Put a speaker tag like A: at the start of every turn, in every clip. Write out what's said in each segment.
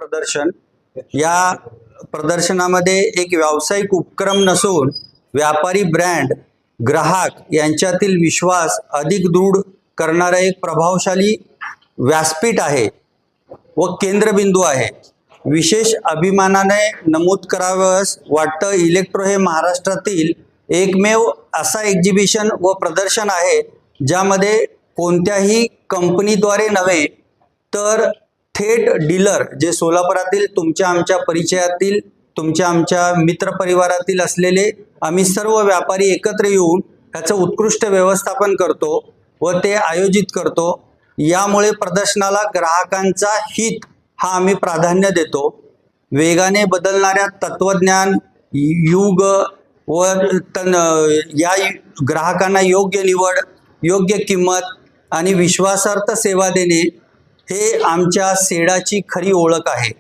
A: प्रदर्शन। या प्रदर्शनामध्ये एक व्यावसायिक उपक्रम नसून व्यापारी ब्रँड ग्राहक यांच्यातील विश्वास अधिक दृढ करणारा एक प्रभावशाली व्यासपीठ आहे व केंद्रबिंदू आहे। विशेष अभिमानाने नमूद करावंस वाटतं, इलेक्ट्रो हे महाराष्ट्रातील एकमेव असा एक्झिबिशन व प्रदर्शन आहे ज्यामध्ये कोणत्याही कंपनीद्वारे नव्हे तर थेट डीलर जे सोलापुरातील तुमच्या आमच्या परिचयातील तुमच्या आमच्या मित्रपरिवारातील असलेले आम्ही सर्व व्यापारी एकत्र येऊन याचं उत्कृष्ट व्यवस्थापन करतो व ते आयोजित करतो। यामुळे प्रदर्शनाला ग्राहकांचा हित हा आम्ही प्राधान्य देतो। वेगाने बदलणाऱ्या तत्वज्ञान युग व या ग्राहकांना योग्य निवड, योग्य किंमत आणि विश्वासार्ह सेवा देणे हे आमच्या सेडाची खरी ओळख आहे।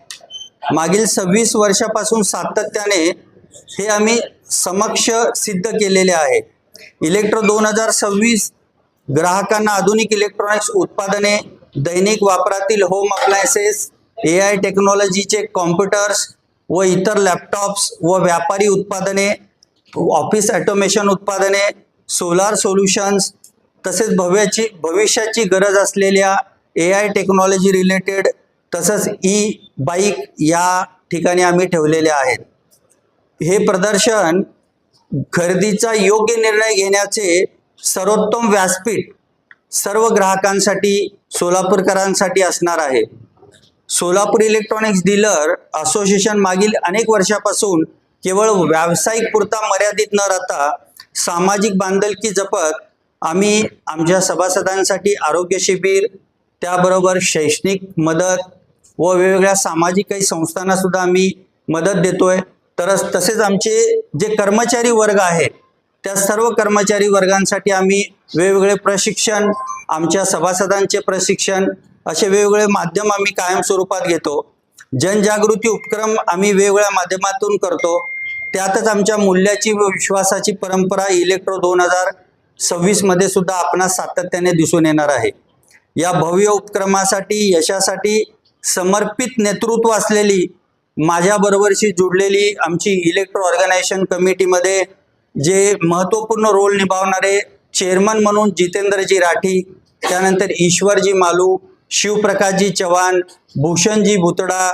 A: मागील 26 वर्षापासून सातत्याने हे आम्ही समक्ष सिद्ध केलेले आहे। इलेक्ट्रो 2026 ग्राहकांना आधुनिक इलेक्ट्रॉनिक्स उत्पादने, दैनिक वापरातील होम अप्लायन्सेस, AI टेक्नॉलॉजीचे कॉम्प्युटर्स व इतर लॅपटॉप्स व व्यापारी उत्पादने, ऑफिस ऑटोमेशन उत्पादने, सोलार सोल्युशन्स तसेच भविष्याची गरज असलेल्या AI टेक्नॉलॉजी रिलेटेड तसंच बाईक या ठिकाणी आम्ही ठेवलेले आहेत। हे प्रदर्शन खरेदीचा योग्य निर्णय घेण्याचे सर्वोत्तम व्यासपीठ सर्व ग्राहकांसाठी, सोलापूरकरांसाठी असणार आहे। सोलापूर इलेक्ट्रॉनिक्स डीलर असोसिएशन मागील अनेक वर्षापासून केवळ व्यावसायिक पुरता मर्यादित न राहता सामाजिक बांधिलकी जपत आम्ही आमच्या सभासदांसाठी आरोग्य शिबिर, त्याबरोबर शैक्षणिक मदत व वेगवेगळ्या सामाजिक काही संस्थांना सुद्धा आम्ही मदत देतोय। तसेच आमचे जे कर्मचारी वर्ग आहे त्या सर्व कर्मचारी वर्गांसाठी आम्ही वेगवेगळे प्रशिक्षण, आमच्या सभासदांचे प्रशिक्षण असे वेगवेगळे माध्यम आम्ही कायम स्वरूपात घेतो। जनजागृती उपक्रम आम्ही वेगवेगळ्या माध्यमातून करतो। त्यातच आमच्या मूल्याची व विश्वासाची परंपरा इलेक्ट्रो 2026 मध्ये सुद्धा आपणास सातत्याने दिसून येणार आहे। या भव्य उपक्रमासाठी यशासाठी समर्पित नेतृत्व असलेली माझ्याबरोबरशी जुडलेली आमची इलेक्ट्रो ऑर्गनायझेशन कमिटीमध्ये जे महत्त्वपूर्ण रोल निभावणारे चेअरमन म्हणून जितेंद्रजी राठी, त्यानंतर ईश्वरजी मालू, शिवप्रकाशजी चव्हाण, भूषणजी भुतडा,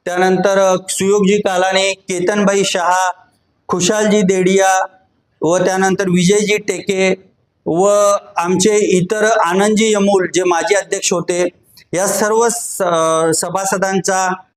A: त्यानंतर सुयोगजी कालाने, केतनभाई शहा, खुशालजी देडिया व त्यानंतर विजयजी टेके व आमचे इतर आनंदजी यमूल जे माजी अध्यक्ष होते, या सर्व सभासदांचा